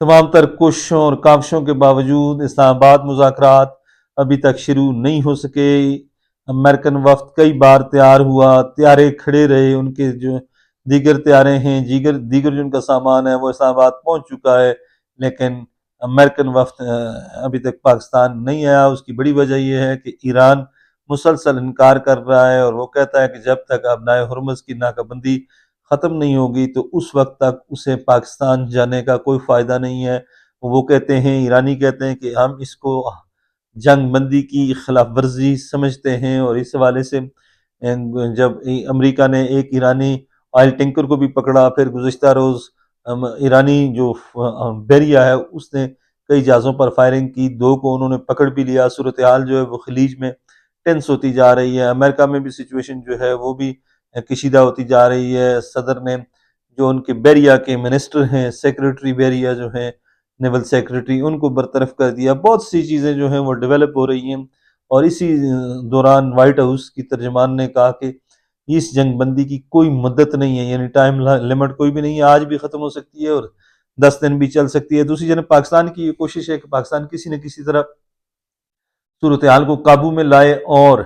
تمام تر کوششوں اور کاوشوں کے باوجود اسلام آباد مذاکرات ابھی تک شروع نہیں ہو سکے۔ امریکن وفد کئی بار تیار ہوا، طیارے کھڑے رہے، ان کے جو دیگر طیارے ہیں، دیگر جو ان کا سامان ہے وہ اسلام آباد پہنچ چکا ہے، لیکن امریکن وفد ابھی تک پاکستان نہیں آیا۔ اس کی بڑی وجہ یہ ہے کہ ایران مسلسل انکار کر رہا ہے، اور وہ کہتا ہے کہ جب تک ابنائے ہرمز کی ناکہ بندی ختم نہیں ہوگی تو اس وقت تک اسے پاکستان جانے کا کوئی فائدہ نہیں ہے۔ وہ کہتے ہیں، ایرانی کہتے ہیں کہ ہم اس کو جنگ بندی کی خلاف ورزی سمجھتے ہیں، اور اس حوالے سے جب امریکہ نے ایک ایرانی آئل ٹینکر کو بھی پکڑا، پھر گزشتہ روز ایرانی جو بیریا ہے اس نے کئی جہازوں پر فائرنگ کی، 2 کو انہوں نے پکڑ بھی لیا۔ صورتحال جو ہے وہ خلیج میں ٹینس ہوتی جا رہی ہے، امریکہ میں بھی سچویشن جو ہے وہ بھی کشیدہ ہوتی جا رہی ہے۔ صدر نے جو ان کے بیریا کے منسٹر ہیں، سیکریٹری بیریا جو ہیں، نیول سیکریٹری، ان کو برطرف کر دیا۔ بہت سی چیزیں جو ہیں وہ ڈیولپ ہو رہی ہیں، اور اسی دوران وائٹ ہاؤس کی ترجمان نے کہا کہ اس جنگ بندی کی کوئی مدت نہیں ہے، یعنی ٹائم لمٹ کوئی بھی نہیں ہے، آج بھی ختم ہو سکتی ہے اور 10 دن بھی چل سکتی ہے۔ دوسری جانب پاکستان کی یہ کوشش ہے کہ پاکستان کسی نہ کسی طرح صورتحال کو قابو میں لائے اور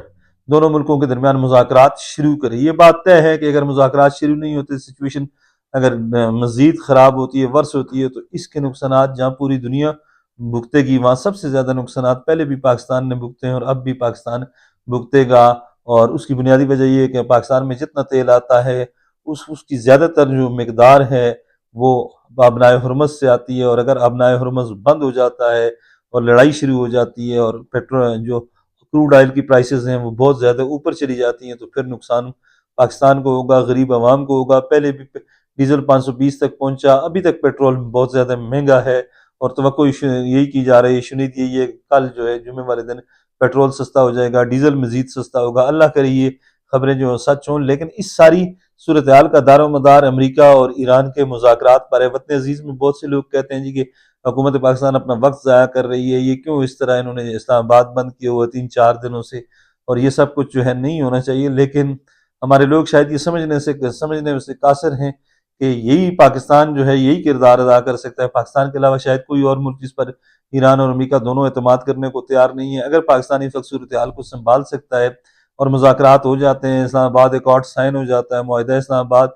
دونوں ملکوں کے درمیان مذاکرات شروع کرے۔ یہ بات طے ہے کہ اگر مذاکرات شروع نہیں ہوتے، سچویشن اگر مزید خراب ہوتی ہے، ورس ہوتی ہے، تو اس کے نقصانات جہاں پوری دنیا بھگتے گی وہاں سب سے زیادہ نقصانات پہلے بھی پاکستان نے بھگتے ہیں اور اب بھی پاکستان بھگتے گا۔ اور اس کی بنیادی وجہ یہ ہے کہ پاکستان میں جتنا تیل آتا ہے اس کی زیادہ تر جو مقدار ہے وہ ابنائے ہرمز سے آتی ہے، اور اگر ابنائے ہرمز بند ہو جاتا ہے اور لڑائی شروع ہو جاتی ہے اور پیٹرول جو کروڈ آئل کی پرائسز ہیں وہ بہت زیادہ اوپر چلی جاتی ہیں، تو پھر نقصان پاکستان کو ہوگا، غریب عوام کو ہوگا۔ پہلے بھی ڈیزل 520 تک پہنچا، ابھی تک پیٹرول بہت زیادہ مہنگا ہے، اور توقع یہی کی جا رہی ہے، شنید یہی ہے کہ کل جو ہے جمعے والے دن پیٹرول سستا ہو جائے گا، ڈیزل مزید سستا ہوگا۔ اللہ کرے یہ خبریں جو سچ ہوں، لیکن اس ساری صورتحال کا دار و مدار امریکہ اور ایران کے مذاکرات پر ہے۔ وطن عزیز میں بہت سے لوگ کہتے ہیں جی کہ حکومت پاکستان اپنا وقت ضائع کر رہی ہے، یہ کیوں اس طرح انہوں نے اسلام آباد بند کیا ہوا 3-4 دنوں سے، اور یہ سب کچھ جو ہے نہیں ہونا چاہیے۔ لیکن ہمارے لوگ شاید یہ سمجھنے سے قاصر ہیں کہ یہی پاکستان جو ہے یہی کردار ادا کر سکتا ہے، پاکستان کے علاوہ شاید کوئی اور ملک جس پر ایران اور امریکہ دونوں اعتماد کرنے کو تیار نہیں ہے۔ اگر پاکستان اس وقت صورتحال کو سنبھال سکتا ہے اور مذاکرات ہو جاتے ہیں، اسلام آباد ایکارڈ سائن ہو جاتا ہے، معاہدہ اسلام آباد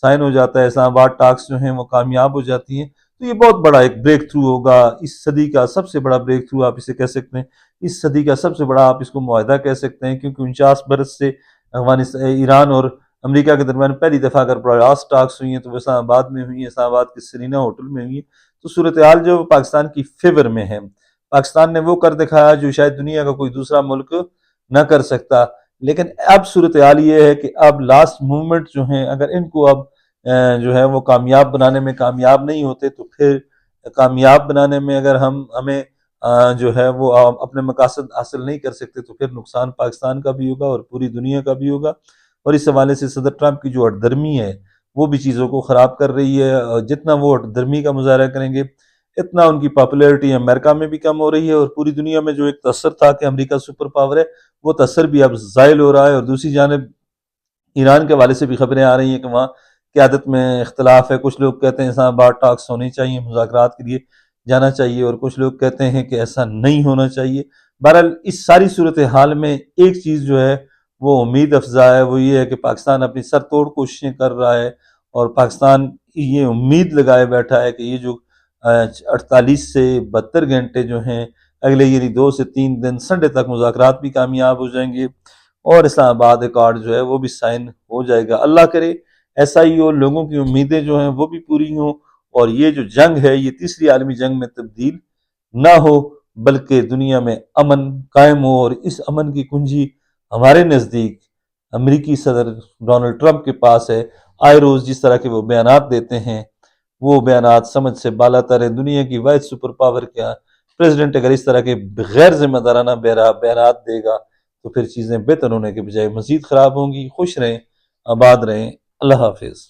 سائن ہو جاتا ہے، اسلام آباد ٹاکس جو ہیں وہ کامیاب ہو جاتی ہیں، تو یہ بہت بڑا ایک بریک تھرو ہوگا، اس صدی کا سب سے بڑا بریک تھرو آپ اسے کہہ سکتے ہیں، اس صدی کا سب سے بڑا آپ اس کو معاہدہ کہہ سکتے ہیں، کیونکہ 49 برس سے ایران اور امریکہ کے درمیان پہلی دفعہ اگر براس ٹاکس ہوئی ہیں تو وہ اسلام آباد میں ہوئی ہیں، اسلام آباد کے سرینا ہوٹل میں ہوئی ہیں، تو صورتحال جو پاکستان کی فیور میں ہے۔ پاکستان نے وہ کر دکھایا جو شاید دنیا کا کوئی دوسرا ملک نہ کر سکتا، لیکن اب صورتحال یہ ہے کہ اب لاسٹ موومنٹ جو ہیں اگر ان کو اب جو ہے وہ کامیاب بنانے میں کامیاب نہیں ہوتے، تو پھر کامیاب بنانے میں اگر ہمیں جو ہے وہ اپنے مقاصد حاصل نہیں کر سکتے، تو پھر نقصان پاکستان کا بھی ہوگا اور پوری دنیا کا بھی ہوگا۔ اور اس حوالے سے صدر ٹرمپ کی جو ہٹ درمی ہے وہ بھی چیزوں کو خراب کر رہی ہے، اور جتنا وہ ہٹ درمی کا مظاہرہ کریں گے اتنا ان کی پاپولیرٹی امریکہ میں بھی کم ہو رہی ہے، اور پوری دنیا میں جو ایک تاثر تھا کہ امریکہ سپر پاور ہے وہ تاثر بھی اب زائل ہو رہا ہے۔ اور دوسری جانب ایران کے حوالے سے بھی خبریں آ رہی ہیں کہ وہاں قیادت میں اختلاف ہے، کچھ لوگ کہتے ہیں اسلام آباد ٹاکس ہونی چاہیے، مذاکرات کے لیے جانا چاہیے، اور کچھ لوگ کہتے ہیں کہ ایسا نہیں ہونا چاہیے۔ بہرحال اس ساری صورتحال میں ایک چیز جو ہے وہ امید افزا ہے، وہ یہ ہے کہ پاکستان اپنی سر توڑ کوششیں کر رہا ہے، اور پاکستان یہ امید لگائے بیٹھا ہے کہ یہ جو 48 سے 72 گھنٹے جو ہیں اگلے یعنی 2 سے 3 دن سنڈے تک مذاکرات بھی کامیاب ہو جائیں گے، اور اسلام آباد ایکارڈ جو ہے وہ بھی سائن ہو جائے گا۔ اللہ کرے ایسا ہی ہو، لوگوں کی امیدیں جو ہیں وہ بھی پوری ہوں، اور یہ جو جنگ ہے یہ تیسری عالمی جنگ میں تبدیل نہ ہو، بلکہ دنیا میں امن قائم ہو۔ اور اس امن کی کنجی ہمارے نزدیک امریکی صدر ڈونلڈ ٹرمپ کے پاس ہے۔ آئے روز جس طرح کے وہ بیانات دیتے ہیں وہ بیانات سمجھ سے بالا تر ہیں۔ دنیا کی واحد سپر پاور کیا پریزیڈنٹ اگر اس طرح کے غیر ذمہ دارانہ بیانات دے گا تو پھر چیزیں بہتر ہونے کے بجائے مزید خراب ہوں گی۔ خوش رہیں، آباد رہیں، اللہ حافظ۔